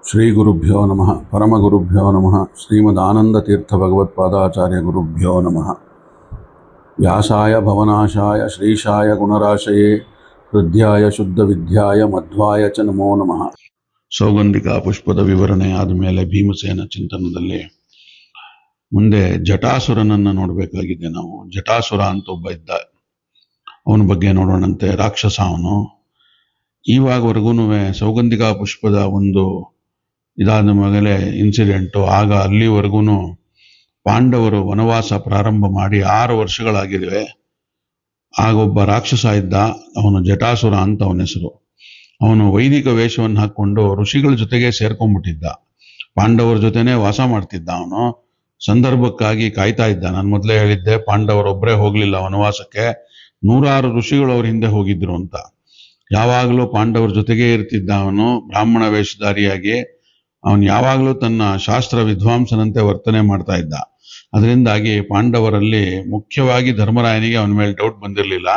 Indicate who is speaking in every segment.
Speaker 1: ಶ್ರೀ ಗುರುಭ್ಯೋ ನಮಃ ಪರಮಗುರುಭ್ಯೋ ನಮಃ ಶ್ರೀಮದಾನಂದತೀರ್ಥ ಭಗವತ್ಪಾದಾಚಾರ್ಯ ಗುರುಭ್ಯೋ ನಮಃ. ವ್ಯಾಸಾಯ ಭವನಾಶಾಯ ಶ್ರೀಶಾಯ ಗುಣರಾಶಯೇ ಹೃದ್ಯಾಯ ಶುದ್ಧ ವಿದ್ಯಾಯ ಮಧ್ವಾಯ ಚ ನಮೋ ನಮಃ. ಸೌಗಂಧಿಕ ಪುಷ್ಪದ ವಿವರಣೆ ಆದಮೇಲೆ ಭೀಮಸೇನ ಚಿಂತನದಲ್ಲಿ ಮುಂದೆ ಜಟಾಸುರನನ್ನು ನೋಡಬೇಕಾಗಿದೆ. ನಾವು ಜಟಾಸುರ ಅಂತ ಒಬ್ಬ ಇದ್ದ, ಅವನ ಬಗ್ಗೆ ನೋಡೋಣಂತೆ. ರಾಕ್ಷಸ ಅವನು. ಇವಾಗವರೆಗೂ ಸೌಗಂಧಿಕ ಪುಷ್ಪದ ಒಂದು ಇದಾದ ಮೇಲೆ ಇನ್ಸಿಡೆಂಟು, ಆಗ ಅಲ್ಲಿವರೆಗೂ ಪಾಂಡವರು ವನವಾಸ ಪ್ರಾರಂಭ ಮಾಡಿ 6 ವರ್ಷಗಳಾಗಿವೆ. ಆಗ ಒಬ್ಬ ರಾಕ್ಷಸ ಇದ್ದ, ಅವನು ಜಟಾಸುರ ಅಂತ ಅವನ ಹೆಸರು. ಅವನು ವೈದಿಕ ವೇಷವನ್ನು ಹಾಕ್ಕೊಂಡು ಋಷಿಗಳ ಜೊತೆಗೆ ಸೇರ್ಕೊಂಡ್ಬಿಟ್ಟಿದ್ದ. ಪಾಂಡವರ ಜೊತೆನೆ ವಾಸ ಮಾಡ್ತಿದ್ದ. ಅವನು ಸಂದರ್ಭಕ್ಕಾಗಿ ಕಾಯ್ತಾ ಇದ್ದ. ನಾನು ಮೊದಲೇ ಹೇಳಿದ್ದೆ, ಪಾಂಡವರೊಬ್ಬರೇ ಹೋಗ್ಲಿಲ್ಲ ವನವಾಸಕ್ಕೆ, 100 ಋಷಿಗಳು ಅವ್ರ ಹಿಂದೆ ಹೋಗಿದ್ರು ಅಂತ. ಯಾವಾಗಲೂ ಪಾಂಡವರ ಜೊತೆಗೇ ಇರ್ತಿದ್ದ ಅವನು, ಬ್ರಾಹ್ಮಣ ವೇಷಧಾರಿಯಾಗಿ. ಅವನು ಯಾವಾಗಲೂ ತನ್ನ ಶಾಸ್ತ್ರ ವಿದ್ವಾಂಸನಂತೆ ವರ್ತನೆ ಮಾಡ್ತಾ ಇದ್ದ. ಅದರಿಂದಾಗಿ ಪಾಂಡವರಲ್ಲಿ ಮುಖ್ಯವಾಗಿ ಧರ್ಮರಾಯನಿಗೆ ಅವನ ಮೇಲೆ ಡೌಟ್ ಬಂದಿರಲಿಲ್ಲ.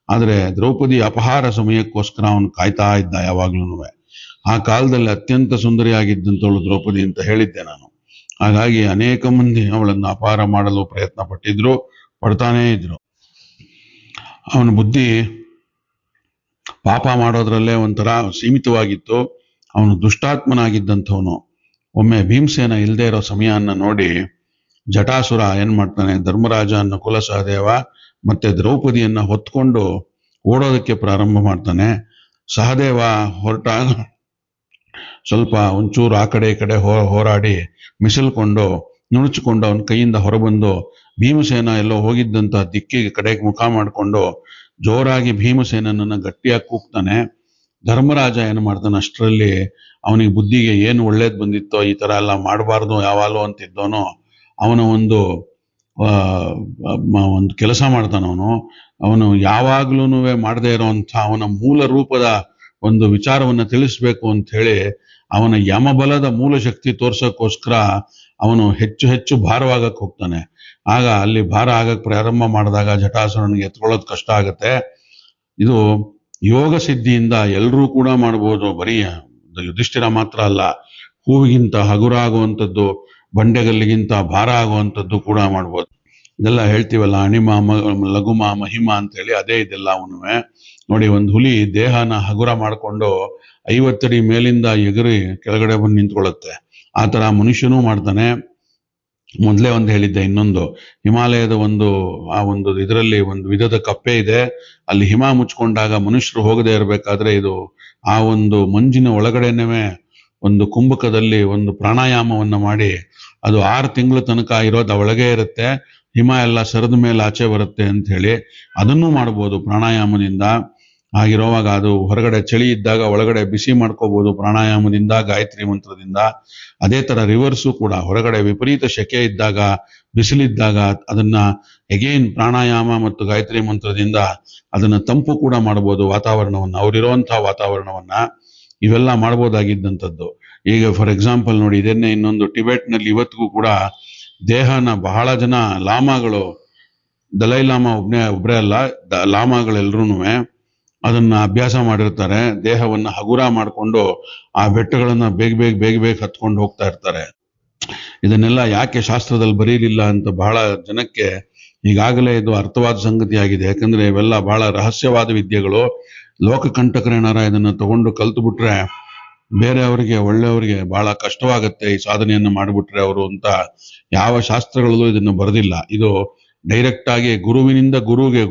Speaker 1: ಆದರೆ ದ್ರೌಪದಿ ಅಪಹಾರ ಸಮಯಕ್ಕೋಸ್ಕರ ಅವನು ಕಾಯ್ತಾ ಇದ್ದ ಯಾವಾಗ್ಲೂ. ಆ ಕಾಲದಲ್ಲಿ ಅತ್ಯಂತ ಸುಂದರಿಯಾಗಿದ್ದಂಥವಳು ದ್ರೌಪದಿ ಅಂತ ಹೇಳಿದ್ದೆ ನಾನು. ಹಾಗಾಗಿ ಅನೇಕ ಮಂದಿ ಅವಳನ್ನು ಅಪಹಾರ ಮಾಡಲು ಪ್ರಯತ್ನ ಪಡ್ತಾನೇ ಇದ್ರು. ಅವನ ಬುದ್ಧಿ ಪಾಪ ಮಾಡೋದ್ರಲ್ಲೇ ಒಂಥರ ಸೀಮಿತವಾಗಿತ್ತು. ಅವನು ದುಷ್ಟಾತ್ಮನಾಗಿದ್ದಂಥವನು. ಒಮ್ಮೆ ಭೀಮಸೇನ ಇಲ್ಲದೆ ಇರೋ ಸಮಯನ್ನ ನೋಡಿ ಜಟಾಸುರ ಏನ್ ಮಾಡ್ತಾನೆ, ಧರ್ಮರಾಜ ನಕುಲ ಸಹದೇವ ಮತ್ತೆ ದ್ರೌಪದಿಯನ್ನ ಹೊತ್ಕೊಂಡು ಓಡೋದಕ್ಕೆ ಪ್ರಾರಂಭ ಮಾಡ್ತಾನೆ. ಸಹದೇವ ಹೊರಟಾಗ ಸ್ವಲ್ಪ ಒಂಚೂರು ಆ ಕಡೆ ಈ ಕಡೆ ಹೋರಾಡಿ ಮಿಸಲ್ಕೊಂಡು ನುಣುಚಿಕೊಂಡು ಅವನ ಕೈಯಿಂದ ಹೊರಬಂದು ಭೀಮಸೇನ ಎಲ್ಲೋ ಹೋಗಿದ್ದಂತ ದಿಕ್ಕಿಗೆ ಕಡೆಗೆ ಮುಖ ಮಾಡಿಕೊಂಡು ಜೋರಾಗಿ ಭೀಮಸೇನನ್ನ ಗಟ್ಟಿಯಾಗಿ ಕೂಗ್ತಾನೆ. ಧರ್ಮರಾಜ ಏನು ಮಾಡ್ತಾನೆ, ಅಷ್ಟರಲ್ಲಿ ಅವನಿಗೆ ಬುದ್ಧಿಗೆ ಏನು ಒಳ್ಳೇದು ಬಂದಿತ್ತೋ, ಈ ತರ ಎಲ್ಲ ಮಾಡಬಾರ್ದು ಯಾವಾಗಲೂ ಅಂತಿದ್ದೋನೋ, ಅವನ ಒಂದು ಕೆಲಸ ಮಾಡ್ತಾನ. ಅವನು ಯಾವಾಗ್ಲೂ ಮಾಡದೇ ಇರೋಂಥ ಅವನ ಮೂಲ ರೂಪದ ಒಂದು ವಿಚಾರವನ್ನ ತಿಳಿಸ್ಬೇಕು ಅಂತ ಹೇಳಿ ಅವನ ಯಮಬಲದ ಮೂಲ ಶಕ್ತಿ ತೋರ್ಸೋಕ್ಕೋಸ್ಕರ ಅವನು ಹೆಚ್ಚು ಹೆಚ್ಚು ಭಾರವಾಗಕ್ಕೆ ಹೋಗ್ತಾನೆ. ಆಗ ಅಲ್ಲಿ ಭಾರ ಆಗಕ್ಕೆ ಪ್ರಾರಂಭ ಮಾಡಿದಾಗ ಜಟಾಸುರನಿಗೆ ಎತ್ಕೊಳ್ಳೋದು ಕಷ್ಟ ಆಗತ್ತೆ. ಇದು ಯೋಗ ಸಿದ್ಧಿಯಿಂದ ಎಲ್ಲರೂ ಕೂಡ ಮಾಡ್ಬೋದು, ಬರೀ ಯುಧಿಷ್ಠಿರ ಮಾತ್ರ ಅಲ್ಲ. ಹೂವಿಗಿಂತ ಹಗುರ ಆಗುವಂಥದ್ದು, ಬಂಡೆಗಲ್ಲಿಗಿಂತ ಭಾರ ಆಗುವಂಥದ್ದು ಕೂಡ ಮಾಡ್ಬೋದು. ಇದೆಲ್ಲ ಹೇಳ್ತೀವಲ್ಲ, ಅಣಿಮ ಲಘುಮ ಮಹಿಮ ಅಂತ ಹೇಳಿ, ಅದೇ ಇದೆಲ್ಲ ಅವನು. ನೋಡಿ, ಒಂದು ಹುಲಿ ದೇಹನ ಹಗುರ ಮಾಡಿಕೊಂಡು 50 ಅಡಿ ಮೇಲಿಂದ ಎಗರಿ ಕೆಳಗಡೆ ಬಂದು ನಿಂತ್ಕೊಳ್ಳುತ್ತೆ. ಆ ತರ ಮನುಷ್ಯನೂ ಮಾಡ್ತಾನೆ. ಮೊದಲೇ ಒಂದು ಹೇಳಿದ್ದೆ, ಇನ್ನೊಂದು ಹಿಮಾಲಯದ ಆ ಒಂದು ಇದರಲ್ಲಿ ಒಂದು ವಿಧದ ಕಪ್ಪೆ ಇದೆ. ಅಲ್ಲಿ ಹಿಮ ಮುಚ್ಕೊಂಡಾಗ ಮನುಷ್ಯರು ಹೋಗದೆ ಇರಬೇಕಾದ್ರೆ ಇದು ಆ ಒಂದು ಮಂಜಿನ ಒಳಗಡೆನೇ ಒಂದು ಕುಂಭಕದಲ್ಲಿ ಒಂದು ಪ್ರಾಣಾಯಾಮವನ್ನ ಮಾಡಿ, ಅದು 6 ತಿಂಗಳ ತನಕ ಇರೋದು ಒಳಗೆ ಇರುತ್ತೆ, ಹಿಮ ಎಲ್ಲ ಸರಿದ ಮೇಲೆ ಆಚೆ ಬರುತ್ತೆ ಅಂತ ಹೇಳಿ ಅದನ್ನೂ ಮಾಡ್ಬೋದು ಪ್ರಾಣಾಯಾಮದಿಂದ. ಹಾಗಿರುವಾಗ ಅದು ಹೊರಗಡೆ ಚಳಿ ಇದ್ದಾಗ ಒಳಗಡೆ ಬಿಸಿ ಮಾಡ್ಕೋಬಹುದು ಪ್ರಾಣಾಯಾಮದಿಂದ, ಗಾಯತ್ರಿ ಮಂತ್ರದಿಂದ. ಅದೇ ತರ ರಿವರ್ಸು ಕೂಡ, ಹೊರಗಡೆ ವಿಪರೀತ ಶೆಕೆ ಇದ್ದಾಗ, ಬಿಸಿಲಿದ್ದಾಗ ಅದನ್ನ ಎಗೇನ್ ಪ್ರಾಣಾಯಾಮ ಮತ್ತು ಗಾಯತ್ರಿ ಮಂತ್ರದಿಂದ ಅದನ್ನ ತಂಪು ಕೂಡ ಮಾಡ್ಬೋದು ವಾತಾವರಣವನ್ನ, ಅವರಿರುವಂತಹ ವಾತಾವರಣವನ್ನ. ಇವೆಲ್ಲ ಮಾಡ್ಬೋದಾಗಿದ್ದಂಥದ್ದು. ಈಗ ಫಾರ್ ಎಕ್ಸಾಂಪಲ್ ನೋಡಿ, ಇದನ್ನೇ ಇನ್ನೊಂದು ಟಿಬೆಟ್ನಲ್ಲಿ ಇವತ್ತಿಗೂ ಕೂಡ ದೇಹನ ಬಹಳ ಜನ ಲಾಮಾಗಳು, ದಲೈ ಲಾಮಾ ಒಬ್ರೇ ಅಲ್ಲ, ಲಾಮಾಗಳೆಲ್ರೂ ಅದನ್ನ ಅಭ್ಯಾಸ ಮಾಡಿರ್ತಾರೆ. ದೇಹವನ್ನ ಹಗುರ ಮಾಡಿಕೊಂಡು ಆ ಬೆಟ್ಟಗಳನ್ನ ಬೇಗ ಹತ್ಕೊಂಡು ಹೋಗ್ತಾ ಇರ್ತಾರೆ. ಇದನ್ನೆಲ್ಲ ಯಾಕೆ ಶಾಸ್ತ್ರದಲ್ಲಿ ಬರೀಲಿಲ್ಲ ಅಂತ ಬಹಳ ಜನಕ್ಕೆ ಈಗಾಗಲೇ ಇದು ಅರ್ಥವಾದ ಸಂಗತಿ ಆಗಿದೆ. ಯಾಕಂದ್ರೆ ಇವೆಲ್ಲ ಬಹಳ ರಹಸ್ಯವಾದ ವಿದ್ಯೆಗಳು. ಲೋಕಕಂಟಕರೇನಾರ ಇದನ್ನ ತಗೊಂಡು ಕಲ್ತು ಬಿಟ್ರೆ ಬೇರೆಯವರಿಗೆ, ಒಳ್ಳೆಯವರಿಗೆ ಬಹಳ ಕಷ್ಟವಾಗತ್ತೆ ಈ ಸಾಧನೆಯನ್ನ ಮಾಡಿಬಿಟ್ರೆ ಅವರು ಅಂತ ಯಾವ ಶಾಸ್ತ್ರಗಳಲ್ಲೂ ಇದನ್ನು ಬರೆದಿಲ್ಲ. ಇದು ಡೈರೆಕ್ಟ್ ಆಗಿ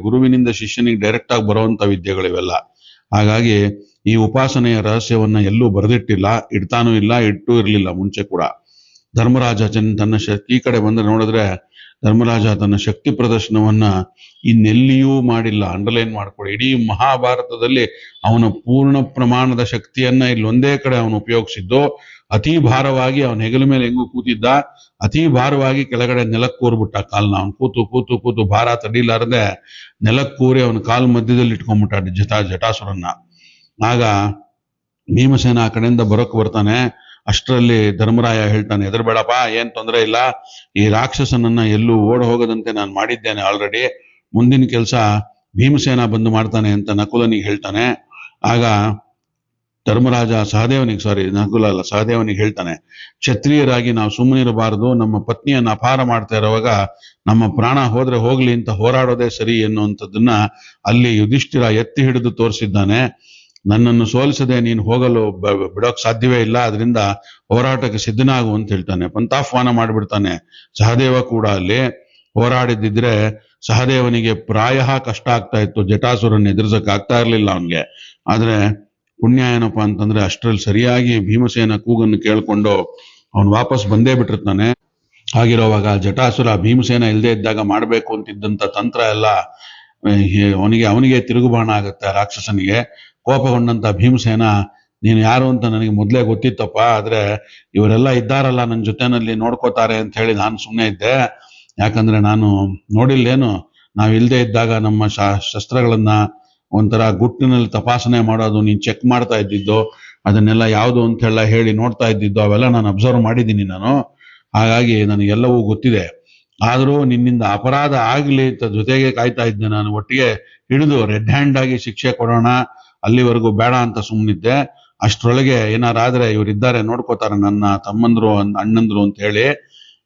Speaker 1: ಗುರುವಿನಿಂದ ಶಿಷ್ಯನಿಗೆ ಡೈರೆಕ್ಟ್ ಆಗಿ ಬರುವಂತ ವಿದ್ಯೆಗಳಿವೆಲ್ಲ. ಹಾಗಾಗಿ ಈ ಉಪಾಸನೆಯ ರಹಸ್ಯವನ್ನ ಎಲ್ಲೂ ಬರೆದಿಟ್ಟಿಲ್ಲ, ಇಡ್ತಾನೂ ಇಲ್ಲ, ಇಟ್ಟೂ ಇರ್ಲಿಲ್ಲ ಮುಂಚೆ ಕೂಡ. ಧರ್ಮರಾಜ ತನ್ನ ಈ ಕಡೆ ಬಂದ್ರೆ ನೋಡಿದ್ರೆ ಧರ್ಮರಾಜ ತನ್ನ ಶಕ್ತಿ ಪ್ರದರ್ಶನವನ್ನ ಇನ್ನೆಲ್ಲಿಯೂ ಮಾಡಿಲ್ಲ. ಅಂಡರ್ಲೈನ್ ಮಾಡ್ಕೊಳ್ಳಿ, ಇಡೀ ಮಹಾಭಾರತದಲ್ಲಿ ಅವನ ಪೂರ್ಣ ಪ್ರಮಾಣದ ಶಕ್ತಿಯನ್ನ ಇಲ್ಲೊಂದೇ ಕಡೆ ಅವನು ಉಪಯೋಗಿಸಿದ್ದು. ಅತಿ ಭಾರವಾಗಿ ಅವನ ಹೆಗಲ ಮೇಲೆ ಹೆಂಗೂ ಕೂತಿದ್ದ, ಅತಿ ಭಾರವಾಗಿ ಕೆಳಗಡೆ ನೆಲಕ್ಕೆ ಕೂರ್ಬಿಟ್ಟ ಕಾಲ್ನ. ಅವನು ಕೂತು ಭಾರ ತಡೀಲಾರದೆ ನೆಲಕ್ಕೆ ಕೂರಿ ಅವನ ಕಾಲ್ ಮಧ್ಯದಲ್ಲಿ ಇಟ್ಕೊಂಡ್ಬಿಟ್ಟ ಜಟಾಸುರನ್ನ. ಆಗ ಭೀಮಸೇನ ಆ ಕಡೆಯಿಂದ ಬರೋಕ್ ಬರ್ತಾನೆ. ಅಷ್ಟರಲ್ಲಿ ಧರ್ಮರಾಯ ಹೇಳ್ತಾನೆ, ಹೆದರ್ಬೇಡಪ್ಪ, ಏನ್ ತೊಂದರೆ ಇಲ್ಲ, ಈ ರಾಕ್ಷಸನನ್ನ ಎಲ್ಲೂ ಓಡ ಹೋಗದಂತೆ ನಾನು ಮಾಡಿದ್ದೇನೆ ಆಲ್ರೆಡಿ, ಮುಂದಿನ ಕೆಲಸ ಭೀಮಸೇನ ಬಂದು ಮಾಡ್ತಾನೆ ಅಂತ ನಕುಲನಿಗೆ ಹೇಳ್ತಾನೆ. ಆಗ ಧರ್ಮರಾಜ ನಕುಲ ಅಲ್ಲ, ಸಹದೇವನಿಗೆ ಹೇಳ್ತಾನೆ, ಕ್ಷತ್ರಿಯರಾಗಿ ನಾವು ಸುಮ್ಮನಿರಬಾರದು, ನಮ್ಮ ಪತ್ನಿಯನ್ನು ಅಪಹಾರ ಮಾಡ್ತಾ ಇರುವಾಗ ನಮ್ಮ ಪ್ರಾಣ ಹೋದ್ರೆ ಹೋಗ್ಲಿ ಅಂತ ಹೋರಾಡೋದೇ ಸರಿ ಎನ್ನುವಂಥದ್ದನ್ನ ಅಲ್ಲಿ ಯುಧಿಷ್ಠಿರ ಎತ್ತಿ ಹಿಡಿದು ತೋರಿಸಿದ್ದಾನೆ. ನನ್ನನ್ನು ಸೋಲಿಸದೆ ನೀನು ಹೋಗಲು ಬಿಡೋಕ್ ಸಾಧ್ಯವೇ ಇಲ್ಲ, ಅದರಿಂದ ಹೋರಾಟಕ್ಕೆ ಸಿದ್ಧನಾಗು ಅಂತ ಹೇಳ್ತಾನೆ. ಪಂಥಾಹ್ವಾನ ಮಾಡಿಬಿಡ್ತಾನೆ. ಸಹದೇವ ಕೂಡ ಅಲ್ಲಿ ಹೋರಾಡಿದ್ದಿದ್ರೆ ಸಹದೇವನಿಗೆ ಪ್ರಾಯ ಕಷ್ಟ ಆಗ್ತಾ ಇತ್ತು, ಜಟಾಸುರನ್ನು ಎದುರಿಸಕ್ ಆಗ್ತಾ ಇರ್ಲಿಲ್ಲ ಅವನ್ಗೆ. ಆದ್ರೆ ಪುಣ್ಯ ಏನಪ್ಪಾ ಅಂತಂದ್ರೆ ಅಷ್ಟರಲ್ಲಿ ಸರಿಯಾಗಿ ಭೀಮಸೇನ ಕೂಗನ್ನು ಕೇಳ್ಕೊಂಡು ಅವನು ವಾಪಸ್ ಬಂದೇ ಬಿಟ್ಟಿರ್ತಾನೆ. ಹಾಗಿರುವಾಗ ಜಟಾಸುರ ಭೀಮಸೇನ ಇಲ್ಲದೆ ಇದ್ದಾಗ ಮಾಡ್ಬೇಕು ಅಂತಿದ್ದಂತ ತಂತ್ರ ಎಲ್ಲ ಅವನಿಗೆ ತಿರುಗುಬಾಣ ಆಗುತ್ತೆ. ರಾಕ್ಷಸನಿಗೆ ಕೋಪಗೊಂಡಂತ ಭೀಮಸೇನ, ನೀನು ಯಾರು ಅಂತ ನನಗೆ ಮೊದಲೇ ಗೊತ್ತಿತ್ತಪ್ಪ, ಆದ್ರೆ ಇವರೆಲ್ಲ ಇದ್ದಾರಲ್ಲ ನನ್ನ ಜೊತೆನಲ್ಲಿ ನೋಡ್ಕೋತಾರೆ ಅಂತ ಹೇಳಿ ನಾನು ಸುಮ್ಮನೆ ಇದ್ದೆ. ಯಾಕಂದ್ರೆ ನಾನು ನೋಡಿಲ್ಲೇನು, ನಾವ್ ಇಲ್ದೇ ಇದ್ದಾಗ ನಮ್ಮ ಶಸ್ತ್ರಗಳನ್ನ ಒಂಥರ ಗುಟ್ಟಿನಲ್ಲಿ ತಪಾಸಣೆ ಮಾಡೋದು, ನೀನ್ ಚೆಕ್ ಮಾಡ್ತಾ ಇದ್ದಿದ್ದು, ಅದನ್ನೆಲ್ಲ ಯಾವುದು ಅಂತ ಹೇಳಿ ನೋಡ್ತಾ ಇದ್ದಿದ್ದು, ಅವೆಲ್ಲ ನಾನು ಅಬ್ಸರ್ವ್ ಮಾಡಿದ್ದೀನಿ ನಾನು. ಹಾಗಾಗಿ ನನಗೆಲ್ಲವೂ ಗೊತ್ತಿದೆ. ಆದರೂ ನಿನ್ನಿಂದ ಅಪರಾಧ ಆಗ್ಲಿ ಅಂತ ಜೊತೆಗೆ ಕಾಯ್ತಾ ಇದ್ದೆ ನಾನು. ಒಟ್ಟಿಗೆ ಹಿಡಿದು ರೆಡ್ ಹ್ಯಾಂಡ್ ಆಗಿ ಶಿಕ್ಷೆ ಕೊಡೋಣ, ಅಲ್ಲಿವರೆಗೂ ಬೇಡ ಅಂತ ಸುಮ್ಮನಿದ್ದೆ. ಅಷ್ಟರೊಳಗೆ ಏನಾರಾದ್ರೆ ಇವರಿದ್ದಾರೆ ನೋಡ್ಕೋತಾರೆ, ನನ್ನ ತಮ್ಮಂದ್ರು ಅಣ್ಣಂದ್ರು ಅಂತ ಹೇಳಿ.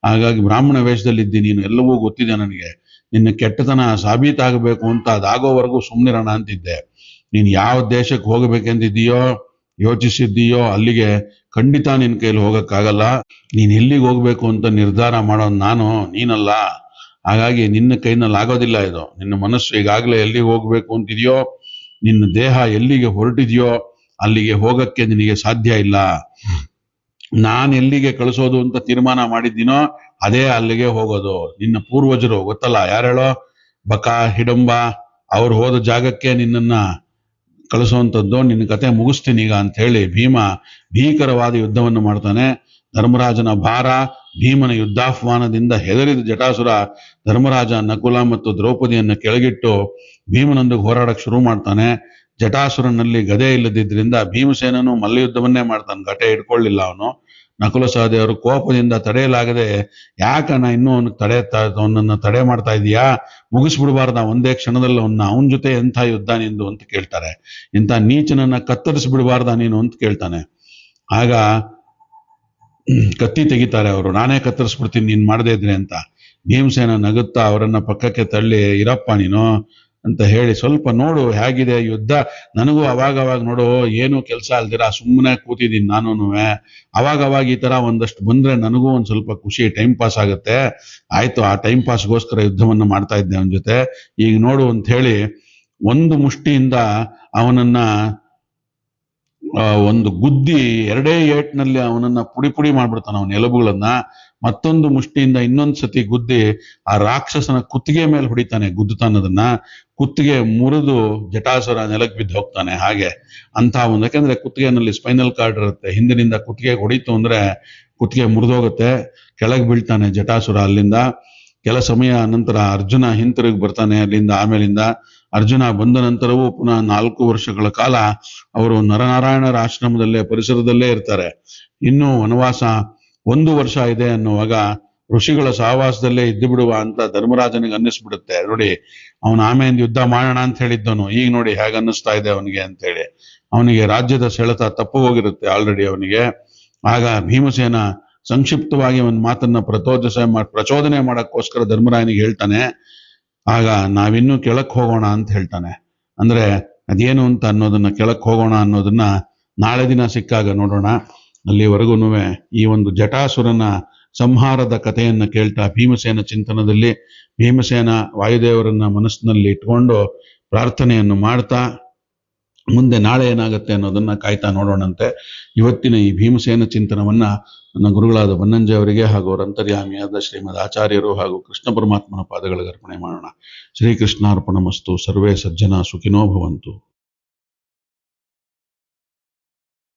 Speaker 1: ಹಾಗಾಗಿ ಬ್ರಾಹ್ಮಣ ವೇಷದಲ್ಲಿದ್ದೀನಿ, ನೀನು ಎಲ್ಲವೂ ಗೊತ್ತಿದೆ ನನಗೆ. ನಿನ್ನ ಕೆಟ್ಟತನ ಸಾಬೀತಾಗಬೇಕು ಅಂತ ಅದಾಗೋವರೆಗೂ ಸುಮ್ಮನಿರೋಣ ಅಂತಿದ್ದೆ. ನೀನ್ ಯಾವ ದೇಶಕ್ಕೆ ಹೋಗ್ಬೇಕೆಂದಿದ್ದೀಯೋ ಯೋಚಿಸಿದ್ದೀಯೋ ಅಲ್ಲಿಗೆ ಖಂಡಿತ ನಿನ್ ಕೈಲಿ ಹೋಗಕ್ಕಾಗಲ್ಲ. ನೀನ್ ಎಲ್ಲಿಗೆ ಹೋಗ್ಬೇಕು ಅಂತ ನಿರ್ಧಾರ ಮಾಡೋದು ನಾನು, ನೀನಲ್ಲ. ಹಾಗಾಗಿ ನಿನ್ನ ಕೈನಲ್ಲಿ ಆಗೋದಿಲ್ಲ ಇದು. ನಿನ್ನ ಮನಸ್ಸು ಈಗಾಗಲೇ ಎಲ್ಲಿಗೆ ಹೋಗ್ಬೇಕು ಅಂತಿದೆಯೋ, ನಿನ್ನ ದೇಹ ಎಲ್ಲಿಗೆ ಹೊರಟಿದೆಯೋ ಅಲ್ಲಿಗೆ ಹೋಗಕ್ಕೆ ನಿನಗೆ ಸಾಧ್ಯ ಇಲ್ಲ. ನಾನು ಎಲ್ಲಿಗೆ ಕಳಿಸೋದು ಅಂತ ತೀರ್ಮಾನ ಮಾಡಿದ್ದೀನೋ ಅದೇ ಅಲ್ಲಿಗೆ ಹೋಗೋದು. ನಿನ್ನ ಪೂರ್ವಜರು ಗೊತ್ತಲ್ಲ, ಯಾರೇಳೋ, ಬಕ, ಹಿಡಂಬ, ಅವ್ರು ಹೋದ ಜಾಗಕ್ಕೆ ನಿನ್ನನ್ನ ಕಳಿಸುವಂಥದ್ದು. ನಿನ್ನ ಕತೆ ಮುಗಿಸ್ತೀನಿ ಈಗ ಅಂತ ಹೇಳಿ ಭೀಮ ಭೀಕರವಾದ ಯುದ್ಧವನ್ನು ಮಾಡ್ತಾನೆ. ಧರ್ಮರಾಜನ ಭಾರ, ಭೀಮನ ಯುದ್ಧಾಹ್ವಾನದಿಂದ ಹೆದರಿದ ಜಟಾಸುರ ಧರ್ಮರಾಜ, ನಕುಲ ಮತ್ತು ದ್ರೌಪದಿಯನ್ನು ಕೆಳಗಿಟ್ಟು ಭೀಮನೊಂದಿಗೆ ಹೋರಾಡಕ್ ಶುರು ಮಾಡ್ತಾನೆ. ಜಟಾಸುರನಲ್ಲಿ ಗದೆ ಇಲ್ಲದಿದ್ರಿಂದ ಭೀಮಸೇನನು ಮಲ್ಲಯುದ್ಧವನ್ನೇ ಮಾಡ್ತಾನೆ, ಗಟೆ ಇಟ್ಕೊಳ್ಳಿಲ್ಲ ಅವನು. ನಕುಲ ಸಹದೇವರು ಕೋಪದಿಂದ ತಡೆಯಲಾಗದೆ, ಯಾಕಣ್ಣ ಇನ್ನೂ ಅವನನ್ನ ತಡೆ ಮಾಡ್ತಾ ಇದೀಯಾ, ಮುಗಿಸ್ಬಿಡ್ಬಾರ್ದ ಒಂದೇ ಕ್ಷಣದಲ್ಲಿ ಅವನ ಜೊತೆ ಎಂಥ ಯುದ್ಧ ನಿಂದು ಅಂತ ಕೇಳ್ತಾರೆ. ಇಂಥ ನೀಚನನ್ನ ಕತ್ತರಿಸ್ಬಿಡ್ಬಾರ್ದ ನೀನು ಅಂತ ಕೇಳ್ತಾನೆ. ಆಗ ಕತ್ತಿ ತೆಗಿತಾರೆ ಅವರು, ನಾನೇ ಕತ್ತರಿಸ್ಬಿಡ್ತೀನಿ ನೀನ್ ಮಾಡದೇ ಇದ್ರೆ ಅಂತ. ಭೀಮಸೇನ ನಗುತ್ತಾ ಅವರನ್ನ ಪಕ್ಕಕ್ಕೆ ತಳ್ಳಿ, ಇರಪ್ಪ ನೀನು ಅಂತ ಹೇಳಿ, ಸ್ವಲ್ಪ ನೋಡು ಹೇಗಿದೆ ಯುದ್ಧ, ನನಗೂ ಅವಾಗ ನೋಡು ಏನು ಕೆಲಸ ಅಲ್ದಿರ ಸುಮ್ಮನೆ ಕೂತಿದ್ದೀನಿ ನಾನೂನು. ಅವಾಗ ಈ ತರ ಒಂದಷ್ಟು ಬಂದ್ರೆ ನನಗೂ ಒಂದ್ ಸ್ವಲ್ಪ ಖುಷಿ, ಟೈಮ್ ಪಾಸ್ ಆಗುತ್ತೆ. ಆಯ್ತು, ಆ ಟೈಮ್ ಪಾಸ್ಗೋಸ್ಕರ ಯುದ್ಧವನ್ನು ಮಾಡ್ತಾ ಇದ್ದೆ ಅವನ ಜೊತೆ. ಈಗ ನೋಡು ಅಂತ ಹೇಳಿ ಒಂದು ಮುಷ್ಟಿಯಿಂದ ಅವನನ್ನ ಒಂದು ಗುದ್ದಿ, ಎರಡೇ ಏಟ್ನಲ್ಲಿ ಅವನನ್ನ ಪುಡಿ ಮಾಡ್ಬಿಡ್ತಾನೆ ಅವನ ಎಲುಬುಗಳನ್ನ. ಮತ್ತೊಂದು ಮುಷ್ಟಿಯಿಂದ ಇನ್ನೊಂದ್ ಸತಿ ಗುದ್ದಿ ಆ ರಾಕ್ಷಸನ ಕುತ್ತಿಗೆ ಮೇಲೆ ಹೊಡಿತಾನೆ. ಗುದ್ದುತ್ತಾನದನ್ನ ಕುತ್ತಿಗೆ ಮುರಿದು ಜಟಾಸುರ ನೆಲಕ್ಕೆ ಬಿದ್ದು ಹೋಗ್ತಾನೆ. ಹಾಗೆ ಅಂತ ಒಂದು, ಯಾಕಂದ್ರೆ ಕುತ್ತಿಗೆನಲ್ಲಿ ಸ್ಪೈನಲ್ ಕಾರ್ಡ್ ಇರುತ್ತೆ, ಹಿಂದಿನಿಂದ ಕುತ್ತಿಗೆ ಹೊಡಿತು ಅಂದ್ರೆ ಕುತ್ತಿಗೆ ಮುರಿದೋಗುತ್ತೆ, ಕೆಳಗೆ ಬೀಳ್ತಾನೆ ಜಟಾಸುರ. ಅಲ್ಲಿಂದ ಕೆಲ ಸಮಯ ನಂತರ ಅರ್ಜುನ ಹಿಂತಿರುಗಿ ಬರ್ತಾನೆ ಅಲ್ಲಿಂದ. ಆಮೇಲಿಂದ ಅರ್ಜುನ ಬಂದ ನಂತರವೂ ಪುನಃ 4 ವರ್ಷಗಳ ಕಾಲ ಅವರು ನರನಾರಾಯಣರ ಆಶ್ರಮದಲ್ಲೇ ಪರಿಸರದಲ್ಲೇ ಇರ್ತಾರೆ. ಇನ್ನು ವನವಾಸ 1 ವರ್ಷ ಇದೆ ಅನ್ನುವಾಗ ಋಷಿಗಳ ಸಹವಾಸದಲ್ಲೇ ಇದ್ದು ಬಿಡುವ ಅಂತ ಧರ್ಮರಾಜನಿಗೆ ಅನ್ನಿಸ್ಬಿಡುತ್ತೆ. ನೋಡಿ, ಅವನು ಆಮೇಲೆ ಯುದ್ಧ ಮಾಡೋಣ ಅಂತ ಹೇಳಿದ್ದವನು, ಈಗ ನೋಡಿ ಹೇಗೆ ಅನ್ನಿಸ್ತಾ ಇದೆ ಅವನಿಗೆ ಅಂತೇಳಿ. ಅವನಿಗೆ ರಾಜ್ಯದ ಸೆಳೆತ ತಪ್ಪು ಹೋಗಿರುತ್ತೆ ಆಲ್ರೆಡಿ ಅವನಿಗೆ. ಆಗ ಭೀಮಸೇನ ಸಂಕ್ಷಿಪ್ತವಾಗಿ ಒಂದು ಮಾತನ್ನ ಪ್ರಚೋದನೆ ಮಾಡಕ್ಕೋಸ್ಕರ ಧರ್ಮರಾಯನಿಗೆ ಹೇಳ್ತಾನೆ. ಆಗ ನಾವಿನ್ನೂ ಕೆಳಕ್ ಹೋಗೋಣ ಅಂತ ಹೇಳ್ತಾನೆ. ಅಂದ್ರೆ ಅದೇನು ಅಂತ ಅನ್ನೋದನ್ನ, ಕೆಳಕ್ ಹೋಗೋಣ ಅನ್ನೋದನ್ನ ನಾಳೆ ದಿನ ಸಿಕ್ಕಾಗ ನೋಡೋಣ. ಅಲ್ಲಿವರೆಗೂ ಈ ಒಂದು ಜಟಾಸುರನ ಸಂಹಾರದ ಕಥೆಯನ್ನ ಕೇಳ್ತಾ ಭೀಮಸೇನ ಚಿಂತನದಲ್ಲಿ ಭೀಮಸೇನ ವಾಯುದೇವರನ್ನ ಮನಸ್ಸಿನಲ್ಲಿ ಇಟ್ಕೊಂಡು ಪ್ರಾರ್ಥನೆಯನ್ನು ಮಾಡ್ತಾ ಮುಂದೆ ನಾಳೆ ಏನಾಗುತ್ತೆ ಅನ್ನೋದನ್ನ ಕಾಯ್ತಾ ನೋಡೋಣಂತೆ. ಇವತ್ತಿನ ಈ ಭೀಮಸೇನ ಚಿಂತನವನ್ನ ನನ್ನ ಗುರುಗಳಾದ ಬನ್ನಂಜೆ ಅವರಿಗೆ ಹಾಗೂ ಅವರ ಅಂತರ್ಯಾಮಿಯಾದ ಶ್ರೀಮದ್ ಆಚಾರ್ಯರು ಹಾಗೂ ಕೃಷ್ಣ ಪರಮಾತ್ಮನ ಪಾದಗಳಿಗೆ ಅರ್ಪಣೆ ಮಾಡೋಣ. ಶ್ರೀಕೃಷ್ಣಾರ್ಪಣಮಸ್ತು. ಸರ್ವೇ ಸಜ್ಜನ ಸುಖಿನೋ ಭವಂತು.